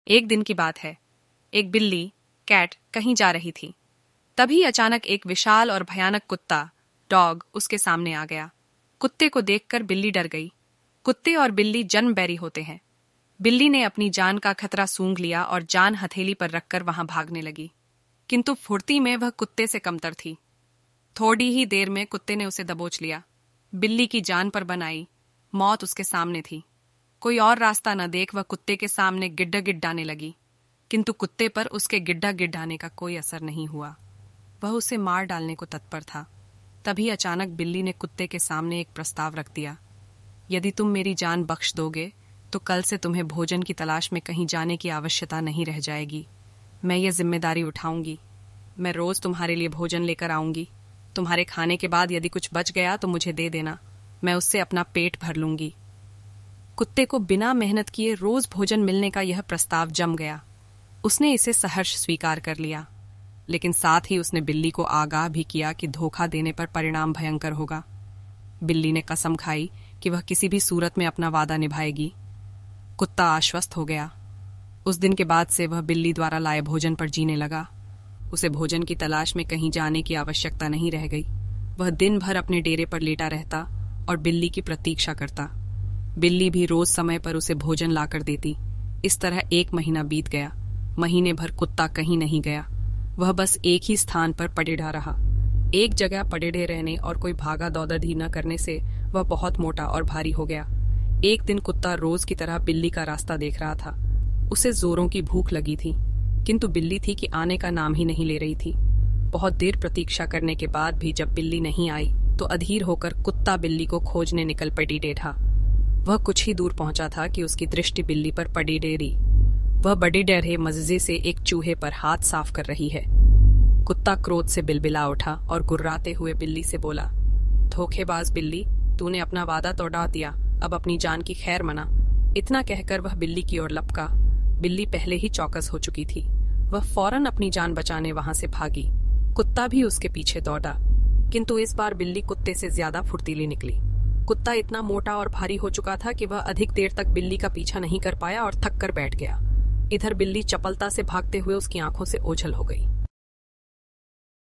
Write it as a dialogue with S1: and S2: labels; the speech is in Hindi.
S1: एक दिन की बात है। एक बिल्ली कैट कहीं जा रही थी। तभी अचानक एक विशाल और भयानक कुत्ता डॉग उसके सामने आ गया। कुत्ते को देखकर बिल्ली डर गई। कुत्ते और बिल्ली जन्म बैरी होते हैं। बिल्ली ने अपनी जान का खतरा सूंघ लिया और जान हथेली पर रखकर वहां भागने लगी, किंतु फुर्ती में वह कुत्ते से कमतर थी। थोड़ी ही देर में कुत्ते ने उसे दबोच लिया। बिल्ली की जान पर बन आई। मौत उसके सामने थी। कोई और रास्ता न देख वह कुत्ते के सामने गिड्डा गिड्डाने लगी, किंतु कुत्ते पर उसके गिड्डा गिड्डाने का कोई असर नहीं हुआ। वह उसे मार डालने को तत्पर था। तभी अचानक बिल्ली ने कुत्ते के सामने एक प्रस्ताव रख दिया। यदि तुम मेरी जान बख्श दोगे तो कल से तुम्हें भोजन की तलाश में कहीं जाने की आवश्यकता नहीं रह जाएगी। मैं ये जिम्मेदारी उठाऊंगी। मैं रोज तुम्हारे लिए भोजन लेकर आऊंगी। तुम्हारे खाने के बाद यदि कुछ बच गया तो मुझे दे देना। मैं उससे अपना पेट भर लूंगी। कुत्ते को बिना मेहनत किए रोज भोजन मिलने का यह प्रस्ताव जम गया। उसने इसे सहर्ष स्वीकार कर लिया, लेकिन साथ ही उसने बिल्ली को आगाह भी किया कि धोखा देने पर परिणाम भयंकर होगा। बिल्ली ने कसम खाई कि वह किसी भी सूरत में अपना वादा निभाएगी। कुत्ता आश्वस्त हो गया। उस दिन के बाद से वह बिल्ली द्वारा लाए भोजन पर जीने लगा। उसे भोजन की तलाश में कहीं जाने की आवश्यकता नहीं रह गई। वह दिन भर अपने डेरे पर लेटा रहता और बिल्ली की प्रतीक्षा करता। बिल्ली भी रोज समय पर उसे भोजन लाकर देती। इस तरह 1 महीना बीत गया। महीने भर कुत्ता कहीं नहीं गया। वह बस एक ही स्थान पर पड़ेड़ा रहा। एक जगह पड़ेड़े रहने और कोई भागा दौड़ी न करने से वह बहुत मोटा और भारी हो गया। एक दिन कुत्ता रोज की तरह बिल्ली का रास्ता देख रहा था। उसे जोरों की भूख लगी थी, किंतु बिल्ली थी कि आने का नाम ही नहीं ले रही थी। बहुत देर प्रतीक्षा करने के बाद भी जब बिल्ली नहीं आई तो अधीर होकर कुत्ता बिल्ली को खोजने निकल पड़ी डेढ़ा। वह कुछ ही दूर पहुंचा था कि उसकी दृष्टि बिल्ली पर पड़ी डेरी। वह बड़ी डरे मजे से एक चूहे पर हाथ साफ कर रही है। कुत्ता क्रोध से बिलबिला उठा और गुर्राते हुए बिल्ली से बोला, धोखेबाज बिल्ली, तूने अपना वादा तोड़ा दिया, अब अपनी जान की खैर मना। इतना कहकर वह बिल्ली की ओर लपका। बिल्ली पहले ही चौकस हो चुकी थी। वह फौरन अपनी जान बचाने वहां से भागी। कुत्ता भी उसके पीछे दौड़ा, किंतु इस बार बिल्ली कुत्ते से ज्यादा फुर्तीली निकली। कुत्ता इतना मोटा और भारी हो चुका था कि वह अधिक देर तक बिल्ली का पीछा नहीं कर पाया और थक कर बैठ गया। इधर बिल्ली चपलता से भागते हुए उसकी आंखों से ओझल हो गई।